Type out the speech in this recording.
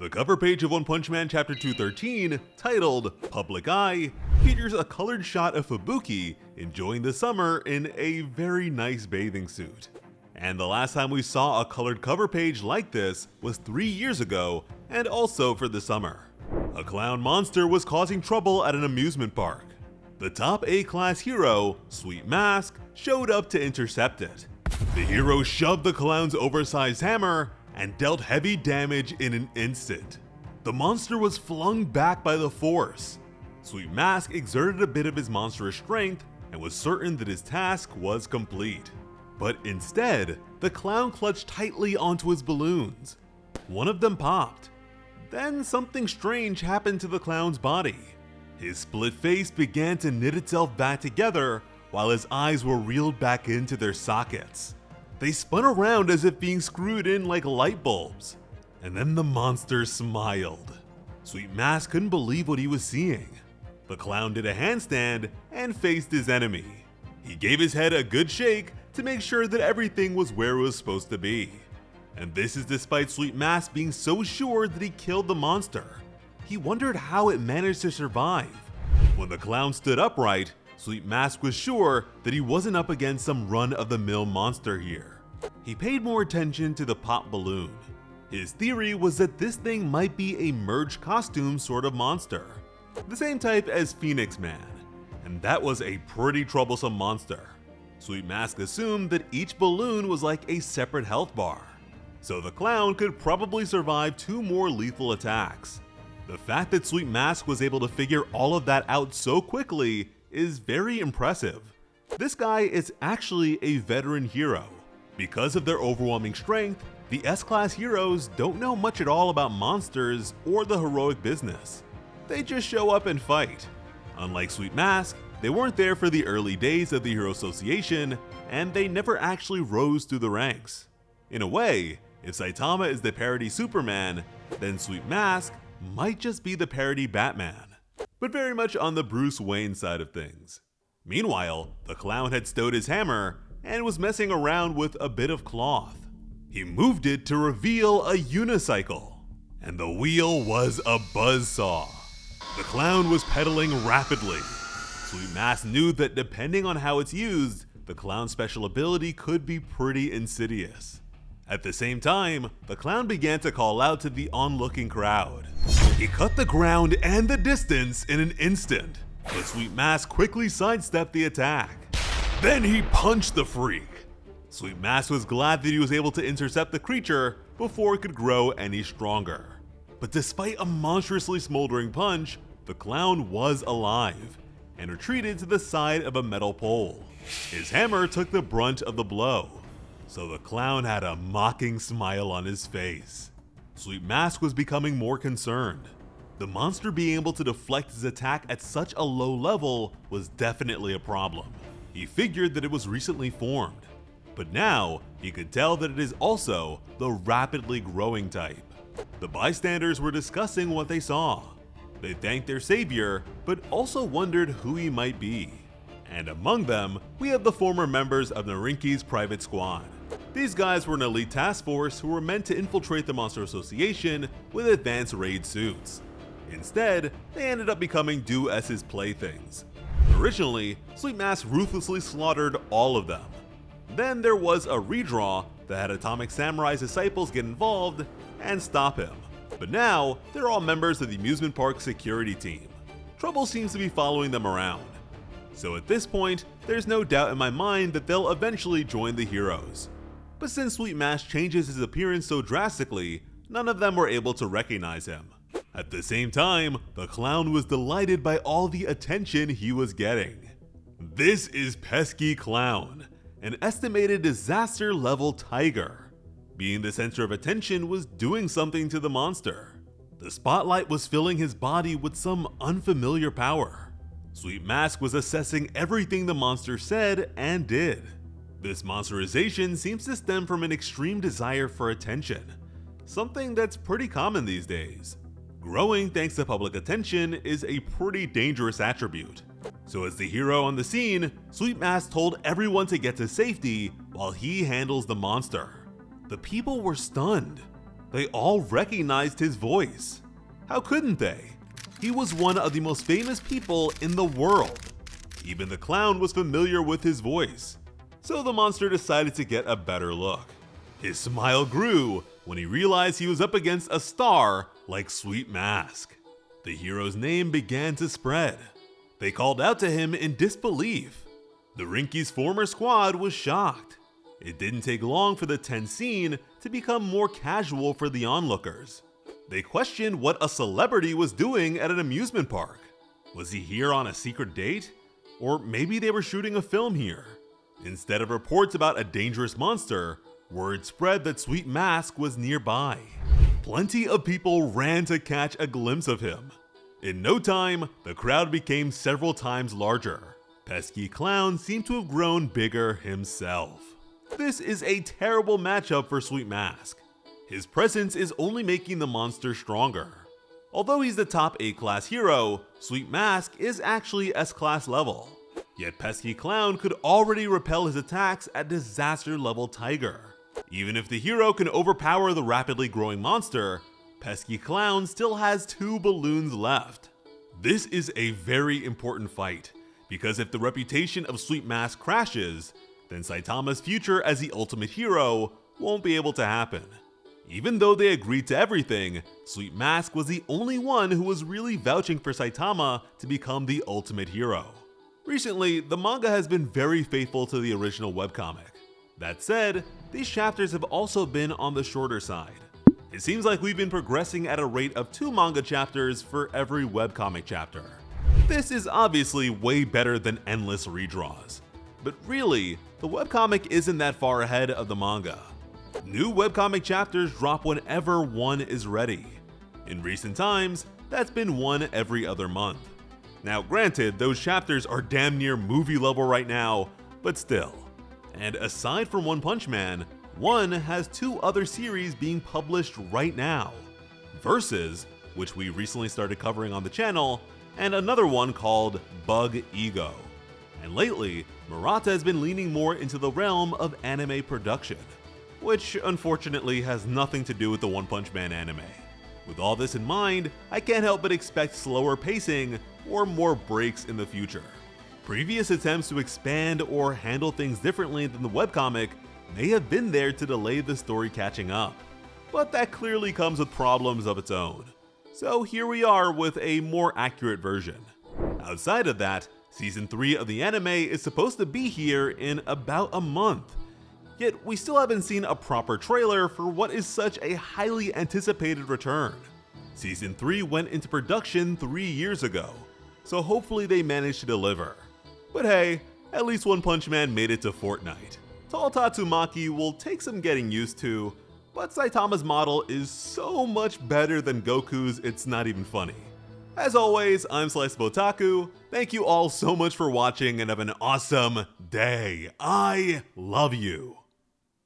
The cover page of One Punch Man Chapter 213, titled Public Eye, features a colored shot of Fubuki enjoying the summer in a very nice bathing suit. And the last time we saw a colored cover page like this was 3 years ago, and also for the summer. A clown monster was causing trouble at an amusement park. The top A-class hero, Sweet Mask, showed up to intercept it. The hero shoved the clown's oversized hammer and dealt heavy damage in an instant. The monster was flung back by the force. Sweet Mask exerted a bit of his monstrous strength and was certain that his task was complete. But instead, the clown clutched tightly onto his balloons. One of them popped. Then something strange happened to the clown's body. His split face began to knit itself back together while his eyes were reeled back into their sockets. They spun around as if being screwed in like light bulbs. And then the monster smiled. Sweet Mask couldn't believe what he was seeing. The clown did a handstand and faced his enemy. He gave his head a good shake to make sure that everything was where it was supposed to be. And this is despite Sweet Mask being so sure that he killed the monster. He wondered how it managed to survive. When the clown stood upright, Sweet Mask was sure that he wasn't up against some run-of-the-mill monster here. He paid more attention to the pop balloon. His theory was that this thing might be a merged costume sort of monster, the same type as Phoenix Man, and that was a pretty troublesome monster. Sweet Mask assumed that each balloon was like a separate health bar, so the clown could probably survive 2 more lethal attacks. The fact that Sweet Mask was able to figure all of that out so quickly is very impressive. This guy is actually a veteran hero. Because of their overwhelming strength, the S-Class heroes don't know much at all about monsters or the heroic business. They just show up and fight. Unlike Sweet Mask, they weren't there for the early days of the Hero Association, and they never actually rose through the ranks. In a way, if Saitama is the parody Superman, then Sweet Mask might just be the parody Batman, but very much on the Bruce Wayne side of things. Meanwhile, the clown had stowed his hammer and was messing around with a bit of cloth. He moved it to reveal a unicycle, and the wheel was a buzzsaw. The clown was pedaling rapidly. Sweet Mask knew that depending on how it's used, the clown's special ability could be pretty insidious. At the same time, the clown began to call out to the onlooking crowd. He cut the ground and the distance in an instant, but Sweet Mask quickly sidestepped the attack. Then he punched the freak. Sweet Mask was glad that he was able to intercept the creature before it could grow any stronger. But despite a monstrously smoldering punch, the clown was alive and retreated to the side of a metal pole. His hammer took the brunt of the blow, so the clown had a mocking smile on his face. Sweet Mask was becoming more concerned. The monster being able to deflect his attack at such a low level was definitely a problem. He figured that it was recently formed, but now he could tell that it is also the rapidly growing type. The bystanders were discussing what they saw. They thanked their savior, but also wondered who he might be. And among them, we have the former members of Narinki's private squad. These guys were an elite task force who were meant to infiltrate the Monster Association with advanced raid suits. Instead, they ended up becoming Do-S's playthings. Originally, Sweet Mask ruthlessly slaughtered all of them. Then there was a redraw that had Atomic Samurai's disciples get involved and stop him. But now, they're all members of the amusement park security team. Trouble seems to be following them around. So at this point, there's no doubt in my mind that they'll eventually join the heroes. But since Sweet Mask changes his appearance so drastically, none of them were able to recognize him. At the same time, the clown was delighted by all the attention he was getting. This is Pesky Clown, an estimated disaster-level tiger. Being the center of attention was doing something to the monster. The spotlight was filling his body with some unfamiliar power. Sweet Mask was assessing everything the monster said and did. This monsterization seems to stem from an extreme desire for attention, something that's pretty common these days. Growing thanks to public attention is a pretty dangerous attribute. So as the hero on the scene, Sweet Mask told everyone to get to safety while he handles the monster. The people were stunned. They all recognized his voice. How couldn't they? He was one of the most famous people in the world. Even the clown was familiar with his voice. So the monster decided to get a better look. His smile grew when he realized he was up against a star like Sweet Mask. The hero's name began to spread. They called out to him in disbelief. The Rinky's former squad was shocked. It didn't take long for the tense scene to become more casual for the onlookers. They questioned what a celebrity was doing at an amusement park. Was he here on a secret date? Or maybe they were shooting a film here. Instead of reports about a dangerous monster, word spread that Sweet Mask was nearby. Plenty of people ran to catch a glimpse of him. In no time, the crowd became several times larger. Pesky Clown seemed to have grown bigger himself. This is a terrible matchup for Sweet Mask. His presence is only making the monster stronger. Although he's the top A-class hero, Sweet Mask is actually S-class level. Yet Pesky Clown could already repel his attacks at disaster level Tiger. Even if the hero can overpower the rapidly growing monster, Pesky Clown still has 2 balloons left. This is a very important fight, because if the reputation of Sweet Mask crashes, then Saitama's future as the ultimate hero won't be able to happen. Even though they agreed to everything, Sweet Mask was the only one who was really vouching for Saitama to become the ultimate hero. Recently, the manga has been very faithful to the original webcomic. That said, these chapters have also been on the shorter side. It seems like we've been progressing at a rate of 2 manga chapters for every webcomic chapter. This is obviously way better than endless redraws. But really, the webcomic isn't that far ahead of the manga. New webcomic chapters drop whenever one is ready. In recent times, that's been one every other month. Now granted, those chapters are damn near movie level right now, but still. And aside from One Punch Man, One has 2 other series being published right now. Versus, which we recently started covering on the channel, and another one called Bug Ego. And lately, Murata has been leaning more into the realm of anime production, which unfortunately has nothing to do with the One Punch Man anime. With all this in mind, I can't help but expect slower pacing or more breaks in the future. Previous attempts to expand or handle things differently than the webcomic may have been there to delay the story catching up, but that clearly comes with problems of its own. So here we are with a more accurate version. Outside of that, Season 3 of the anime is supposed to be here in about a month, yet we still haven't seen a proper trailer for what is such a highly anticipated return. Season 3 went into production 3 years ago, so hopefully they managed to deliver. But hey, at least One Punch Man made it to Fortnite. Tall Tatsumaki will take some getting used to, but Saitama's model is so much better than Goku's it's not even funny. As always, I'm Slice Botaku. Thank you all so much for watching and have an awesome day. I love you.